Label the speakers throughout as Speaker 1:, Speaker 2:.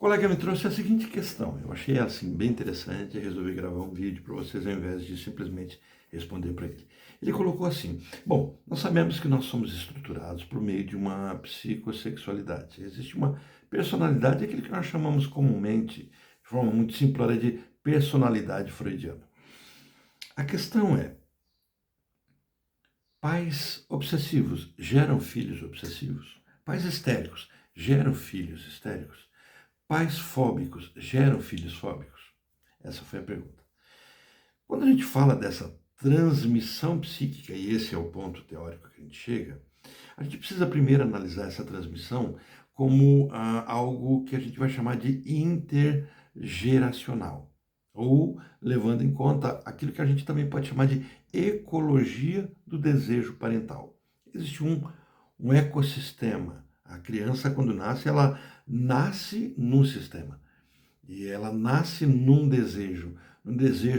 Speaker 1: colega me trouxe a seguinte questão. Eu achei assim bem interessante e resolvi gravar um vídeo para vocês ao invés de simplesmente responder para ele. Ele colocou assim: bom, nós sabemos que nós somos estruturados por meio de uma psicossexualidade. Existe uma personalidade, aquilo que nós chamamos comumente, de forma muito simplória, de personalidade freudiana. A questão é: pais obsessivos geram filhos obsessivos? Pais histéricos geram filhos histéricos? Pais fóbicos geram filhos fóbicos? Essa foi a pergunta. Quando a gente fala dessa transmissão psíquica, e esse é o ponto teórico que a gente chega, a gente precisa primeiro analisar essa transmissão como algo que a gente vai chamar de intergeracional, ou levando em conta aquilo que a gente também pode chamar de ecologia do desejo parental. Existe um ecossistema. A criança, quando nasce, ela nasce num sistema. E ela nasce num desejo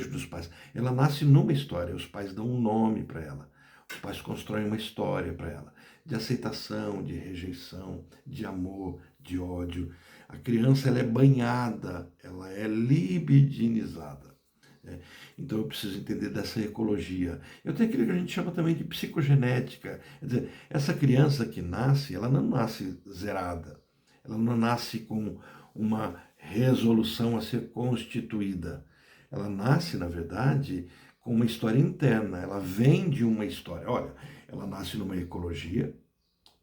Speaker 1: dos pais. Ela nasce numa história. Os pais dão um nome para ela. Os pais constroem uma história para ela, de aceitação, de rejeição, de amor, de ódio. A criança ela é banhada, ela é libidinizada. Né? Então eu preciso entender dessa ecologia. Eu tenho aquilo que a gente chama também de psicogenética. Quer dizer, essa criança que nasce, ela não nasce zerada. Ela não nasce com uma resolução a ser constituída. Ela nasce, na verdade, com uma história interna. Ela vem de uma história. Olha, ela nasce numa ecologia,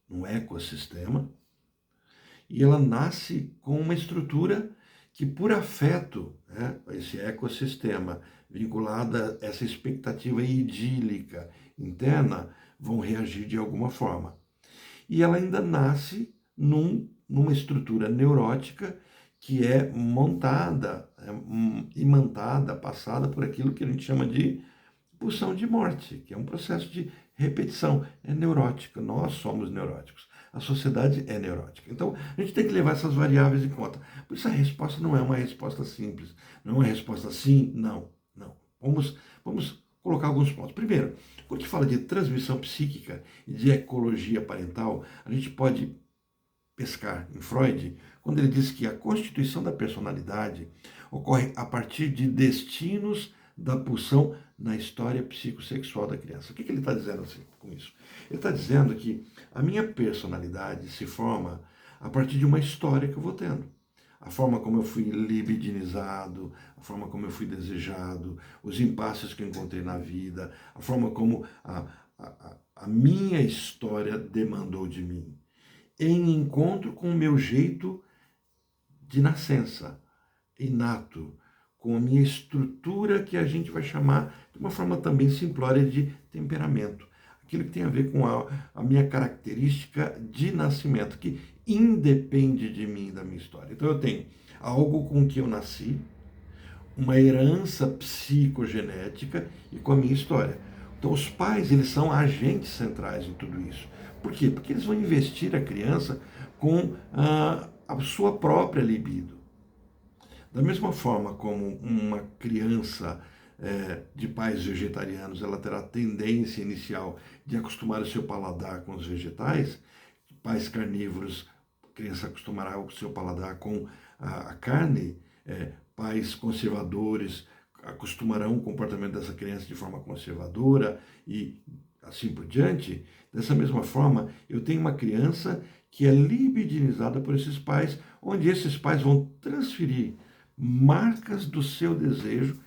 Speaker 1: num ecossistema, e ela nasce com uma estrutura que, por afeto, né, esse ecossistema vinculado a essa expectativa idílica interna, vão reagir de alguma forma. E ela ainda nasce numa estrutura neurótica que é montada, imantada, passada por aquilo que a gente chama de pulsão de morte, que é um processo de repetição. É neurótica, nós somos neuróticos. A sociedade é neurótica. Então, a gente tem que levar essas variáveis em conta. Por isso, a resposta não é uma resposta simples. Não é uma resposta sim, não, não. Vamos colocar alguns pontos. Primeiro, quando a gente fala de transmissão psíquica e de ecologia parental, a gente pode pescar em Freud, quando ele diz que a constituição da personalidade ocorre a partir de destinos da pulsão na história psicossexual da criança. O que ele está dizendo assim, com isso? Ele está dizendo que a minha personalidade se forma a partir de uma história que eu vou tendo. A forma como eu fui libidinizado, a forma como eu fui desejado, os impasses que eu encontrei na vida, a forma como a minha história demandou de mim, em encontro com o meu jeito de nascença, inato, com a minha estrutura que a gente vai chamar, de uma forma também simplória, de temperamento. Aquilo que tem a ver com a minha característica de nascimento, que independe de mim e da minha história. Então eu tenho algo com que eu nasci, uma herança psicogenética e com a minha história. Então os pais, eles são agentes centrais em tudo isso. Por quê? Porque eles vão investir a criança com a sua própria libido. Da mesma forma como uma criança de pais vegetarianos, ela terá tendência inicial de acostumar o seu paladar com os vegetais, pais carnívoros, a criança acostumará o seu paladar com a carne, pais conservadores acostumarão o comportamento dessa criança de forma conservadora e assim por diante. Dessa mesma forma, eu tenho uma criança que é libidinizada por esses pais, onde esses pais vão transferir marcas do seu desejo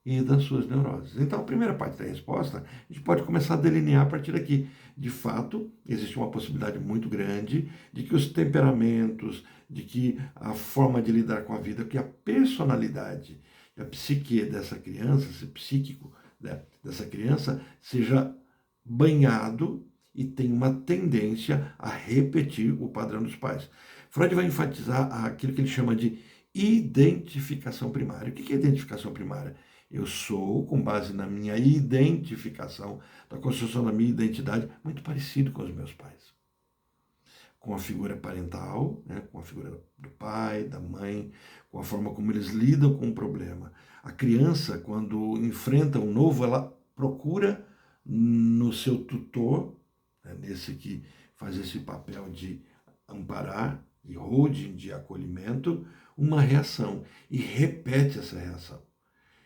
Speaker 1: e das suas neuroses. Então, a primeira parte da resposta, a gente pode começar a delinear a partir daqui. De fato, existe uma possibilidade muito grande de que os temperamentos, de que a forma de lidar com a vida, que a personalidade, a psique dessa criança, esse psíquico, né, dessa criança, seja banhado e tem uma tendência a repetir o padrão dos pais. Freud vai enfatizar aquilo que ele chama de identificação primária. O que é identificação primária? Eu sou, com base na minha identificação, da construção da minha identidade, muito parecido com os meus pais. Com a figura parental, né, com a figura do pai, da mãe, com a forma como eles lidam com o problema. A criança, quando enfrenta um novo, ela procura no seu tutor, né, nesse que faz esse papel de amparar, de holding, de acolhimento, uma reação e repete essa reação.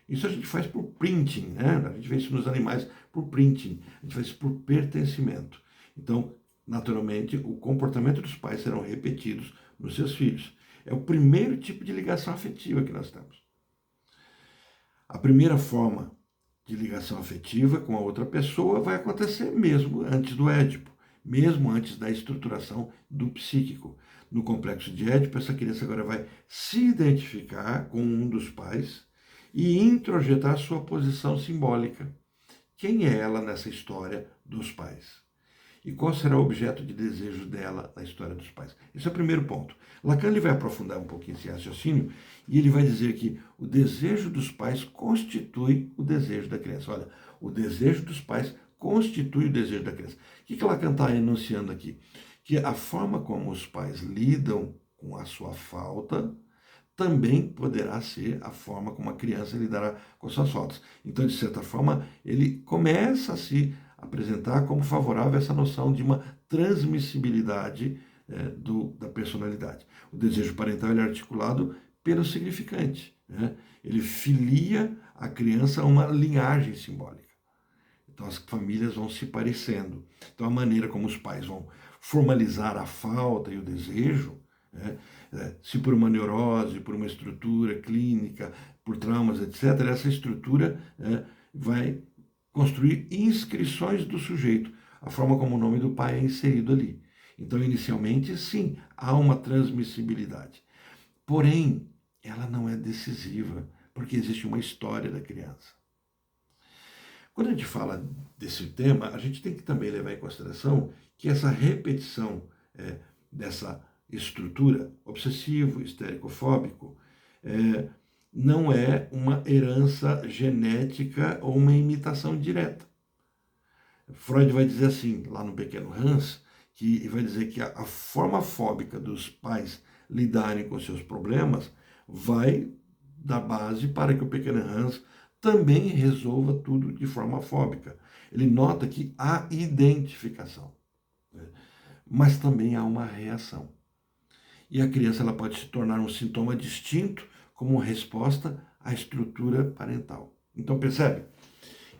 Speaker 1: Isso a gente faz por printing, né? A gente vê isso nos animais por printing, a gente faz isso por pertencimento. Então, naturalmente, o comportamento dos pais serão repetidos nos seus filhos. É o primeiro tipo de ligação afetiva que nós temos. A primeira forma de ligação afetiva com a outra pessoa vai acontecer mesmo antes do Édipo, mesmo antes da estruturação do psíquico. No complexo de Édipo, essa criança agora vai se identificar com um dos pais e introjetar sua posição simbólica. Quem é ela nessa história dos pais? E qual será o objeto de desejo dela na história dos pais? Esse é o primeiro ponto. Lacan ele vai aprofundar um pouquinho esse raciocínio e ele vai dizer que o desejo dos pais constitui o desejo da criança. Olha, o desejo dos pais constitui o desejo da criança. O que Lacan está enunciando aqui? Que a forma como os pais lidam com a sua falta também poderá ser a forma como a criança lidará com suas faltas. Então, de certa forma, ele começa a se apresentar como favorável a essa noção de uma transmissibilidade da personalidade. O desejo parental ele é articulado pelo significante. Né? Ele filia a criança a uma linhagem simbólica. Então as famílias vão se parecendo. Então a maneira como os pais vão formalizar a falta e o desejo, né? Se por uma neurose, por uma estrutura clínica, por traumas, etc., essa estrutura vai construir inscrições do sujeito, a forma como o nome do pai é inserido ali. Então, inicialmente, sim, há uma transmissibilidade. Porém, ela não é decisiva, porque existe uma história da criança. Quando a gente fala desse tema, a gente tem que também levar em consideração que essa repetição dessa estrutura, obsessivo, histericofóbico, não é uma herança genética ou uma imitação direta. Freud vai dizer assim, lá no Pequeno Hans, que vai dizer que a forma fóbica dos pais lidarem com seus problemas vai dar base para que o Pequeno Hans também resolva tudo de forma fóbica. Ele nota que há identificação, né? Mas também há uma reação. E a criança ela pode se tornar um sintoma distinto como resposta à estrutura parental. Então, percebe?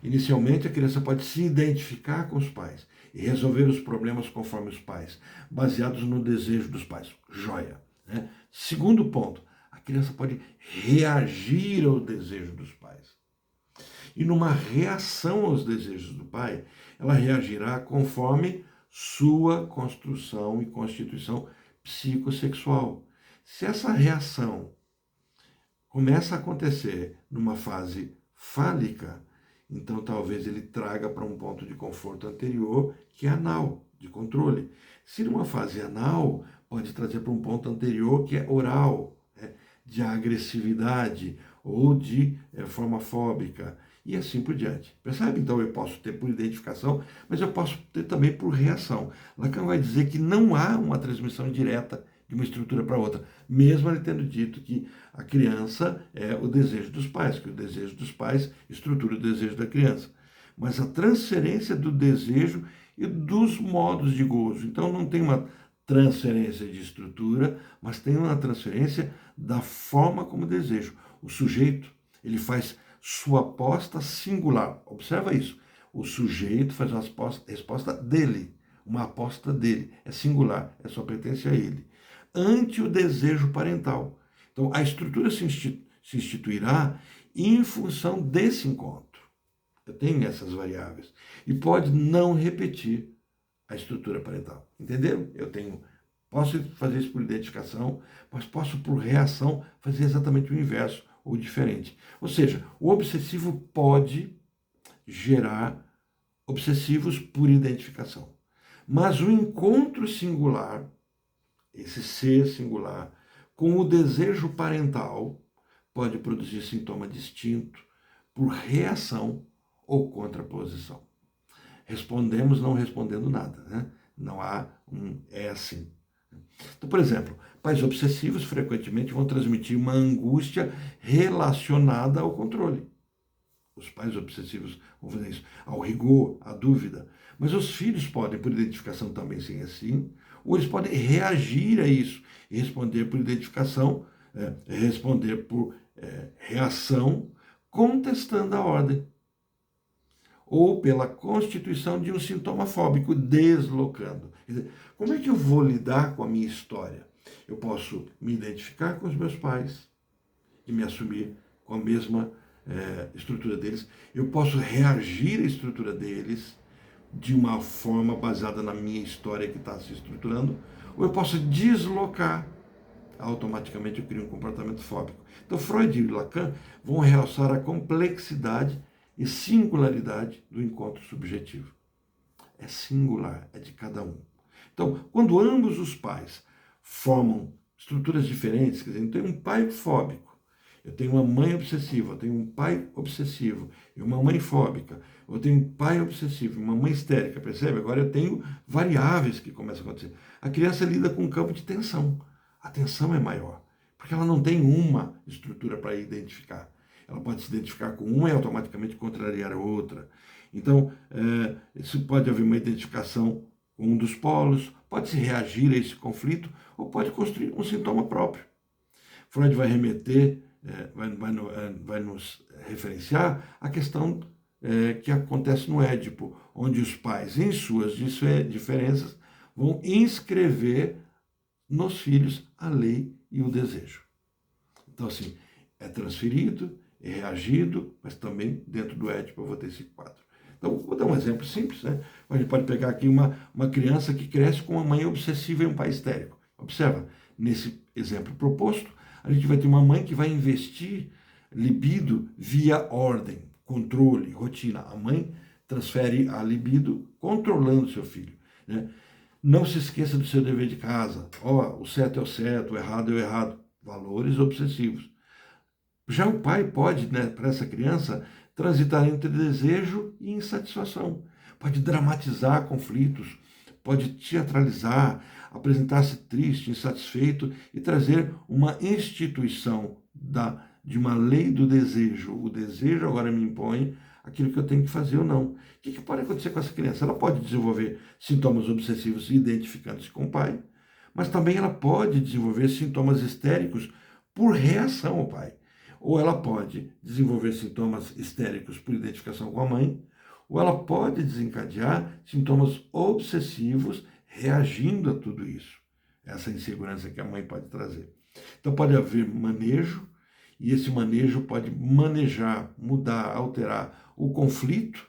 Speaker 1: Inicialmente, a criança pode se identificar com os pais e resolver os problemas conforme os pais, baseados no desejo dos pais. Joia. Né? Segundo ponto, a criança pode reagir ao desejo dos pais. E numa reação aos desejos do pai, ela reagirá conforme sua construção e constituição psicossexual. Se essa reação começa a acontecer numa fase fálica, então talvez ele traga para um ponto de conforto anterior, que é anal, de controle. Se numa fase anal, pode trazer para um ponto anterior, que é oral, de agressividade ou de forma fóbica, e assim por diante. Percebe? Então eu posso ter por identificação, mas eu posso ter também por reação. Lacan vai dizer que não há uma transmissão direta de uma estrutura para outra, mesmo ele tendo dito que a criança é o desejo dos pais, que o desejo dos pais estrutura o desejo da criança. Mas a transferência do desejo e dos modos de gozo. Então não tem uma transferência de estrutura, mas tem uma transferência da forma como desejo. O sujeito, ele faz sua aposta singular. Observa isso. O sujeito faz uma resposta dele, uma aposta dele. É singular, só pertence a ele. Ante o desejo parental. Então, a estrutura se instituirá em função desse encontro. Eu tenho essas variáveis. E pode não repetir a estrutura parental. Entenderam? Posso fazer isso por identificação, mas posso, por reação, fazer exatamente o inverso, ou diferente. Ou seja, o obsessivo pode gerar obsessivos por identificação. Mas o encontro singular, esse ser singular, com o desejo parental, pode produzir sintoma distinto por reação ou contraposição. Respondemos não respondendo nada, né? Não há é assim. Então, por exemplo, pais obsessivos frequentemente vão transmitir uma angústia relacionada ao controle. Os pais obsessivos vão fazer isso, ao rigor, à dúvida. Mas os filhos podem, por identificação, também ser assim, ou eles podem reagir a isso e responder por identificação, responder por reação, contestando a ordem, ou pela constituição de um sintoma fóbico, deslocando. Quer dizer, como é que eu vou lidar com a minha história? Eu posso me identificar com os meus pais e me assumir com a mesma estrutura deles. Eu posso reagir à estrutura deles de uma forma baseada na minha história que está se estruturando, ou eu posso deslocar. Automaticamente eu crio um comportamento fóbico. Então Freud e Lacan vão realçar a complexidade e singularidade do encontro subjetivo. É singular, é de cada um. Então, quando ambos os pais formam estruturas diferentes, quer dizer, eu tenho um pai fóbico, eu tenho uma mãe obsessiva, eu tenho um pai obsessivo e uma mãe fóbica, eu tenho um pai obsessivo e uma mãe histérica, percebe? Agora eu tenho variáveis que começam a acontecer. A criança lida com um campo de tensão. A tensão é maior, porque ela não tem uma estrutura para identificar. Ela pode se identificar com uma e automaticamente contrariar a outra. Então, isso pode haver uma identificação com um dos polos, pode-se reagir a esse conflito ou pode construir um sintoma próprio. Freud vai remeter, vai nos referenciar a questão que acontece no Édipo, onde os pais, em suas diferenças, vão inscrever nos filhos a lei e o desejo. Então, assim, é transferido, é reagido, mas também dentro do Édipo eu vou ter esse quadro. Então, vou dar um exemplo simples, né? A gente pode pegar aqui uma criança que cresce com uma mãe obsessiva e um pai histérico. Observa, nesse exemplo proposto, a gente vai ter uma mãe que vai investir libido via ordem, controle, rotina. A mãe transfere a libido controlando seu filho, né? Não se esqueça do seu dever de casa. O certo é o certo, o errado é o errado. Valores obsessivos. Já o pai pode, né, para essa criança, transitar entre desejo e insatisfação. Pode dramatizar conflitos, pode teatralizar, apresentar-se triste, insatisfeito e trazer uma instituição de uma lei do desejo. O desejo agora me impõe aquilo que eu tenho que fazer ou não. O que pode acontecer com essa criança? Ela pode desenvolver sintomas obsessivos identificando-se com o pai, mas também ela pode desenvolver sintomas histéricos por reação ao pai. Ou ela pode desenvolver sintomas histéricos por identificação com a mãe, ou ela pode desencadear sintomas obsessivos reagindo a tudo isso. Essa insegurança que a mãe pode trazer. Então pode haver manejo, e esse manejo pode manejar, mudar, alterar o conflito,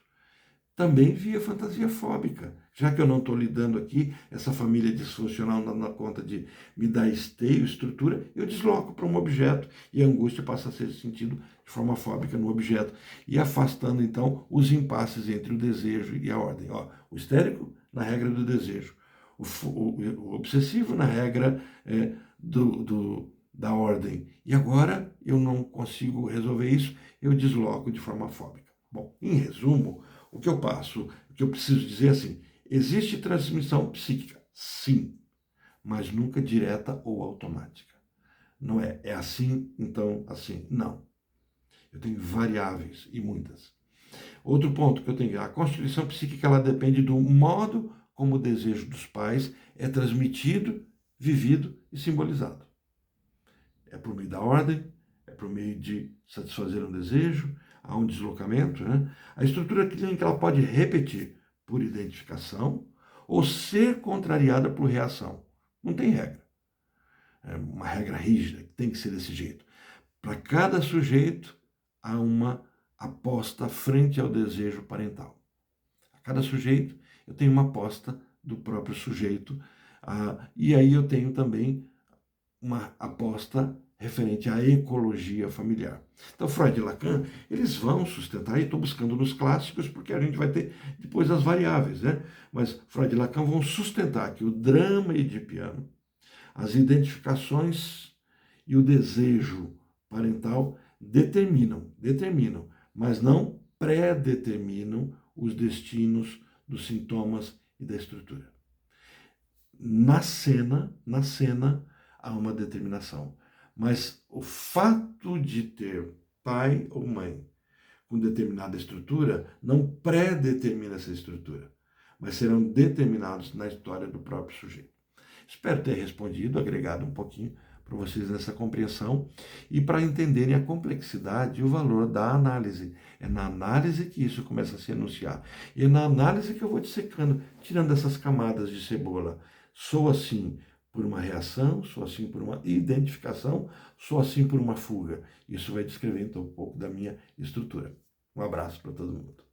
Speaker 1: também via fantasia fóbica. Já que eu não estou lidando aqui, essa família disfuncional na conta de me dar esteio, estrutura, eu desloco para um objeto e a angústia passa a ser sentido de forma fóbica no objeto e afastando então os impasses entre o desejo e a ordem. O histérico na regra do desejo, o obsessivo na regra da ordem. E agora eu não consigo resolver isso, eu desloco de forma fóbica. Bom, em resumo, o que eu preciso dizer é assim, existe transmissão psíquica? Sim, mas nunca direta ou automática. Não é assim, então assim. Não. Eu tenho variáveis e muitas. Outro ponto que eu tenho, a constituição psíquica, ela depende do modo como o desejo dos pais é transmitido, vivido e simbolizado. É por meio da ordem, é por meio de satisfazer um desejo, há um deslocamento, né? A estrutura clínica ela pode repetir por identificação ou ser contrariada por reação. Não tem regra. É uma regra rígida, tem que ser desse jeito. Para cada sujeito, há uma aposta frente ao desejo parental. A cada sujeito, eu tenho uma aposta do próprio sujeito, e aí eu tenho também uma aposta referente à ecologia familiar. Então, Freud e Lacan, eles vão sustentar, e estou buscando nos clássicos, porque a gente vai ter depois as variáveis, né? Mas Freud e Lacan vão sustentar que o drama edipiano, as identificações e o desejo parental determinam, mas não pré-determinam os destinos dos sintomas e da estrutura. Na cena, há uma determinação. Mas o fato de ter pai ou mãe com determinada estrutura não pré-determina essa estrutura, mas serão determinados na história do próprio sujeito. Espero ter respondido, agregado um pouquinho para vocês nessa compreensão e para entenderem a complexidade e o valor da análise. É na análise que isso começa a se enunciar. E é na análise que eu vou dissecando, tirando essas camadas de cebola. Sou assim por uma reação, sou assim por uma identificação, sou assim por uma fuga. Isso vai descrever então um pouco da minha estrutura. Um abraço para todo mundo.